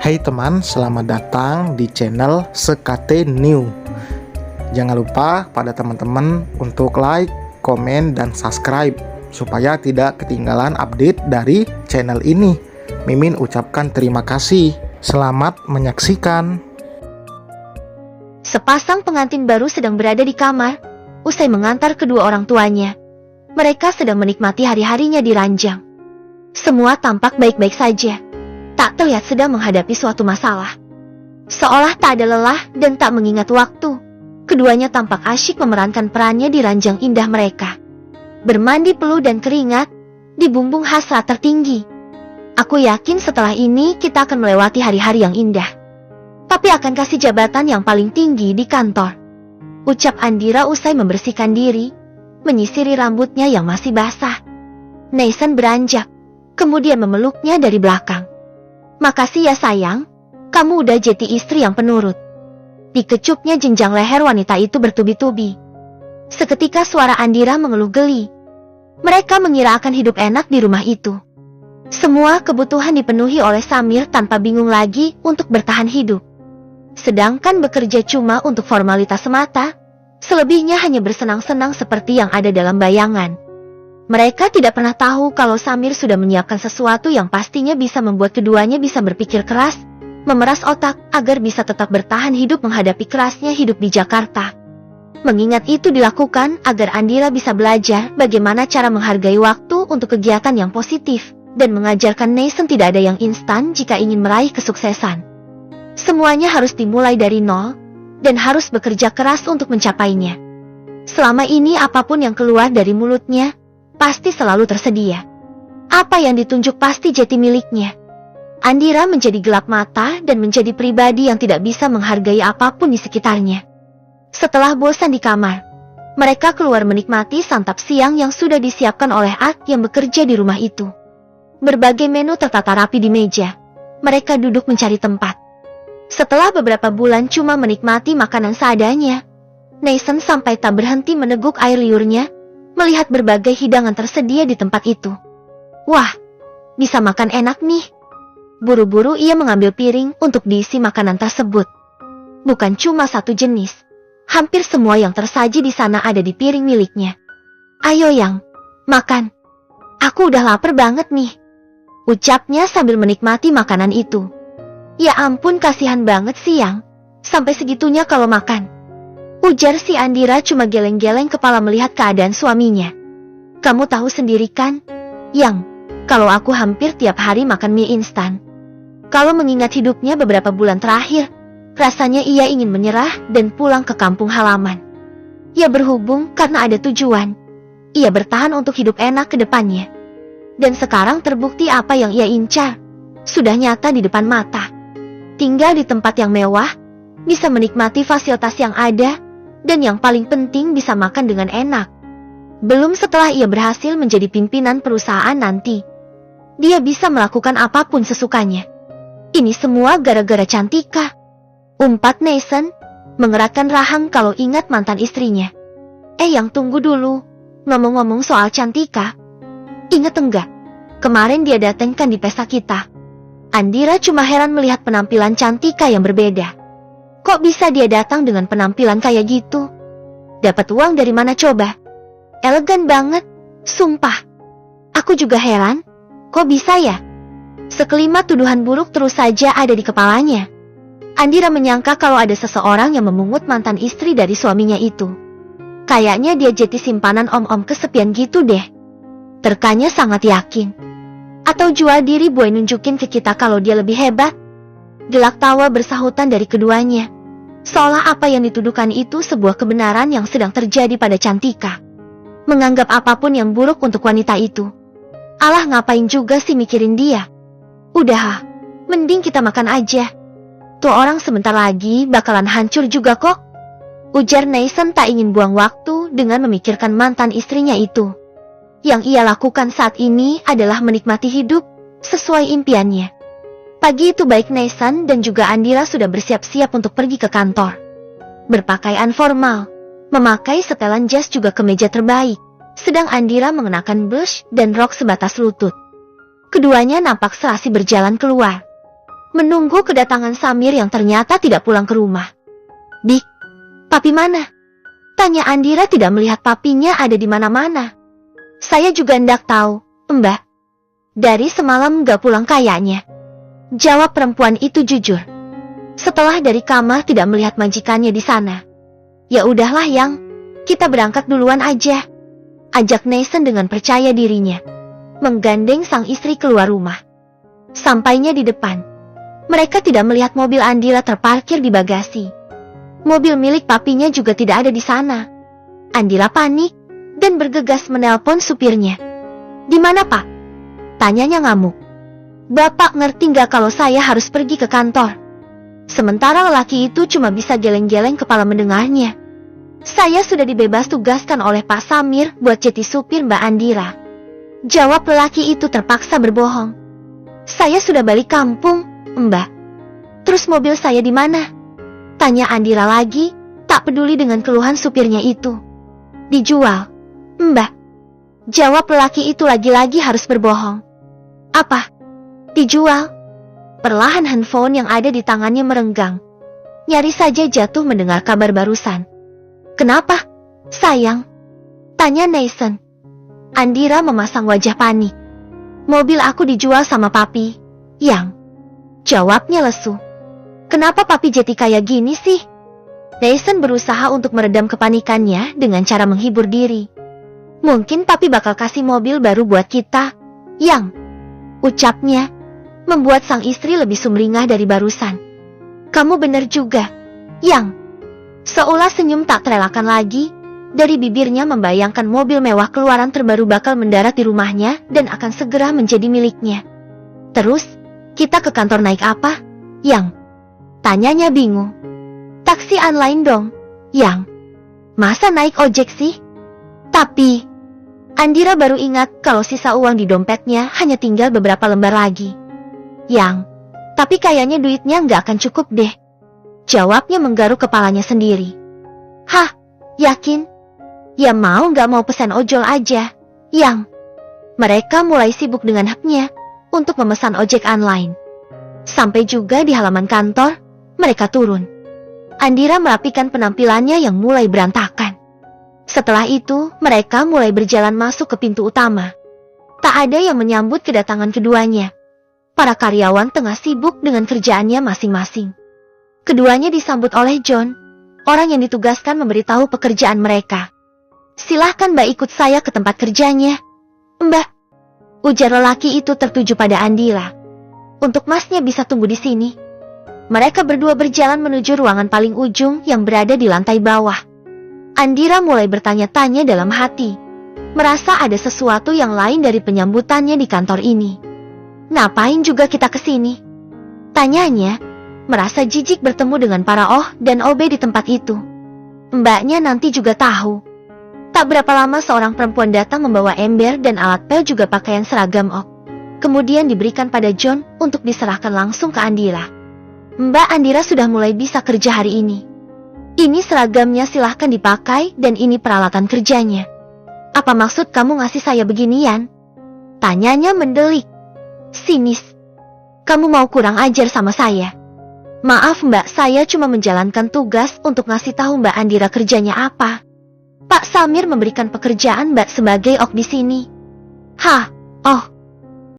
Hai teman, selamat datang di channel Sekate New. Jangan lupa pada teman-teman untuk like, komen, dan subscribe supaya tidak ketinggalan update dari channel ini. Mimin ucapkan terima kasih. Selamat menyaksikan. Sepasang pengantin baru sedang berada di kamar, usai mengantar kedua orang tuanya. Mereka sedang menikmati hari-harinya di ranjang. Semua tampak baik-baik saja. Tak terlihat sedang menghadapi suatu masalah. Seolah tak ada lelah dan tak mengingat waktu. Keduanya tampak asyik memerankan perannya di ranjang indah mereka. Bermandi peluh dan keringat, di bumbung hasrat tertinggi. Aku yakin setelah ini kita akan melewati hari-hari yang indah. Tapi akan kasih jabatan yang paling tinggi di kantor. Ucap Andira usai membersihkan diri, menyisiri rambutnya yang masih basah. Nathan beranjak, kemudian memeluknya dari belakang. Makasih ya sayang, kamu udah jadi istri yang penurut. Dikecupnya jenjang leher wanita itu bertubi-tubi. Seketika suara Andira mengeluh geli. Mereka mengira akan hidup enak di rumah itu. Semua kebutuhan dipenuhi oleh Samir tanpa bingung lagi untuk bertahan hidup. Sedangkan bekerja cuma untuk formalitas semata, selebihnya hanya bersenang-senang seperti yang ada dalam bayangan. Mereka tidak pernah tahu kalau Samir sudah menyiapkan sesuatu yang pastinya bisa membuat keduanya bisa berpikir keras, memeras otak agar bisa tetap bertahan hidup menghadapi kerasnya hidup di Jakarta. Mengingat itu dilakukan agar Andira bisa belajar bagaimana cara menghargai waktu untuk kegiatan yang positif, dan mengajarkan Nathan tidak ada yang instan jika ingin meraih kesuksesan. Semuanya harus dimulai dari nol, dan harus bekerja keras untuk mencapainya. Selama ini apapun yang keluar dari mulutnya, pasti selalu tersedia. Apa yang ditunjuk pasti jati miliknya. Andira menjadi gelap mata dan menjadi pribadi yang tidak bisa menghargai apapun di sekitarnya. Setelah bosan di kamar, mereka keluar menikmati santap siang yang sudah disiapkan oleh Ad yang bekerja di rumah itu. Berbagai menu tertata rapi di meja. Mereka duduk mencari tempat. Setelah beberapa bulan cuma menikmati makanan seadanya, Nathan sampai tak berhenti meneguk air liurnya melihat berbagai hidangan tersedia di tempat itu. Wah, bisa makan enak nih. Buru-buru ia mengambil piring untuk diisi makanan tersebut. Bukan cuma satu jenis. Hampir semua yang tersaji di sana ada di piring miliknya. Ayo Yang, makan. Aku udah lapar banget nih. Ucapnya sambil menikmati makanan itu. Ya ampun, kasihan banget sih Yang. Sampai segitunya kalau makan. Ujar si Andira cuma geleng-geleng kepala melihat keadaan suaminya. Kamu tahu sendiri kan, Yang, kalau aku hampir tiap hari makan mie instan. Kalau mengingat hidupnya beberapa bulan terakhir, rasanya ia ingin menyerah dan pulang ke kampung halaman. Ya berhubung karena ada tujuan, ia bertahan untuk hidup enak ke depannya. Dan sekarang terbukti apa yang ia incar, sudah nyata di depan mata. Tinggal di tempat yang mewah, bisa menikmati fasilitas yang ada, dan yang paling penting bisa makan dengan enak. Belum setelah ia berhasil menjadi pimpinan perusahaan nanti, dia bisa melakukan apapun sesukanya. Ini semua gara-gara Cantika. Umpat Nathan, mengeratkan rahang kalau ingat mantan istrinya. Yang tunggu dulu, ngomong-ngomong soal Cantika. Ingat enggak, kemarin dia datangkan di pesta kita. Andira cuma heran melihat penampilan Cantika yang berbeda. Kok bisa dia datang dengan penampilan kayak gitu? Dapat uang dari mana coba? Elegan banget, sumpah. Aku juga heran, kok bisa ya? Sekelimat tuduhan buruk terus saja ada di kepalanya. Andira menyangka kalau ada seseorang yang memungut mantan istri dari suaminya itu. Kayaknya dia jadi simpanan om-om kesepian gitu deh. Terkanya sangat yakin. Atau jual diri buat nunjukin ke kita kalau dia lebih hebat? Gelak tawa bersahutan dari keduanya. Seolah apa yang dituduhkan itu sebuah kebenaran yang sedang terjadi pada Cantika. Menganggap apapun yang buruk untuk wanita itu. Alah, ngapain juga sih mikirin dia? Udah, mending kita makan aja. Tuh orang sebentar lagi bakalan hancur juga kok. Ujar Nathan tak ingin buang waktu dengan memikirkan mantan istrinya itu. Yang ia lakukan saat ini adalah menikmati hidup sesuai impiannya. Pagi itu baik Nathan dan juga Andira sudah bersiap-siap untuk pergi ke kantor. Berpakaian formal, memakai setelan jas juga kemeja terbaik, sedang Andira mengenakan blush dan rok sebatas lutut. Keduanya nampak serasi berjalan keluar. menunggu kedatangan Samir yang ternyata tidak pulang ke rumah. "Dik, papi mana?" tanya Andira tidak melihat papinya ada di mana-mana. "Saya juga hendak tahu, Mbak. Dari semalam gak pulang kayaknya," jawab perempuan itu jujur. Setelah dari kamar tidak melihat majikannya di sana. "Ya udahlah Yang, kita berangkat duluan aja," ajak Nathan dengan percaya dirinya, menggandeng sang istri keluar rumah. Sampainya di depan, mereka tidak melihat mobil Andira terparkir di bagasi. Mobil milik papinya juga tidak ada di sana. Andira panik dan bergegas menelpon supirnya. "Di mana Pak?" tanyanya ngamuk. "Bapak ngerti nggak kalau saya harus pergi ke kantor?" Sementara lelaki itu cuma bisa geleng-geleng kepala mendengarnya. "Saya sudah dibebas tugaskan oleh Pak Samir buat jadi supir Mbak Andira," jawab lelaki itu terpaksa berbohong. "Saya sudah balik kampung, Mbak." "Terus mobil saya di mana?" tanya Andira lagi, tak peduli dengan keluhan supirnya itu. "Dijual, Mbak," jawab lelaki itu lagi-lagi harus berbohong. "Apa? Dijual?" Perlahan handphone yang ada di tangannya merenggang. Nyaris saja jatuh mendengar kabar barusan. "Kenapa, sayang?" tanya Nathan. Andira memasang wajah panik. "Mobil aku dijual sama papi, Yang," jawabnya lesu. "Kenapa papi jadi kayak gini sih?" Nathan berusaha untuk meredam kepanikannya dengan cara menghibur diri. "Mungkin papi bakal kasih mobil baru buat kita, Yang," ucapnya, membuat sang istri lebih sumringah dari barusan. "Kamu bener juga, Yang." Seolah senyum tak terelakkan lagi, dari bibirnya membayangkan mobil mewah keluaran terbaru bakal mendarat di rumahnya dan akan segera menjadi miliknya. "Terus, kita ke kantor naik apa, Yang?" tanyanya bingung. "Taksi online dong, Yang. Masa naik ojek sih?" Tapi Andira baru ingat kalau sisa uang di dompetnya hanya tinggal beberapa lembar lagi. "Yang, tapi kayaknya duitnya nggak akan cukup deh," jawabnya menggaruk kepalanya sendiri. "Hah, yakin? Ya mau nggak mau pesan ojol aja, Yang." Mereka mulai sibuk dengan haknya untuk memesan ojek online. Sampai juga di halaman kantor, mereka turun. Andira merapikan penampilannya yang mulai berantakan. Setelah itu, mereka mulai berjalan masuk ke pintu utama. Tak ada yang menyambut kedatangan keduanya. Para karyawan tengah sibuk dengan kerjaannya masing-masing. Keduanya disambut oleh John, orang yang ditugaskan memberitahu pekerjaan mereka. "Silahkan Mbak ikut saya ke tempat kerjanya." "Mbak," ujar lelaki itu tertuju pada Andira. "Untuk Masnya bisa tunggu di sini." Mereka berdua berjalan menuju ruangan paling ujung yang berada di lantai bawah. Andira mulai bertanya-tanya dalam hati, merasa ada sesuatu yang lain dari penyambutannya di kantor ini. "Ngapain juga kita kesini?" tanyanya, merasa jijik bertemu dengan para Oh dan Obe di tempat itu. Mbaknya nanti juga tahu. Tak berapa lama seorang perempuan datang membawa ember dan alat pel juga pakaian seragam Oh. Kemudian diberikan pada John untuk diserahkan langsung ke Andira. "Mbak Andira sudah mulai bisa kerja hari ini. Ini seragamnya, silahkan dipakai, dan ini peralatan kerjanya." "Apa maksud kamu ngasih saya beginian?" tanyanya mendelik. Sinis. "Kamu mau kurang ajar sama saya?" "Maaf Mbak, saya cuma menjalankan tugas untuk ngasih tahu Mbak Andira kerjanya apa. Pak Samir memberikan pekerjaan Mbak sebagai Ok di sini." "Hah, Oh,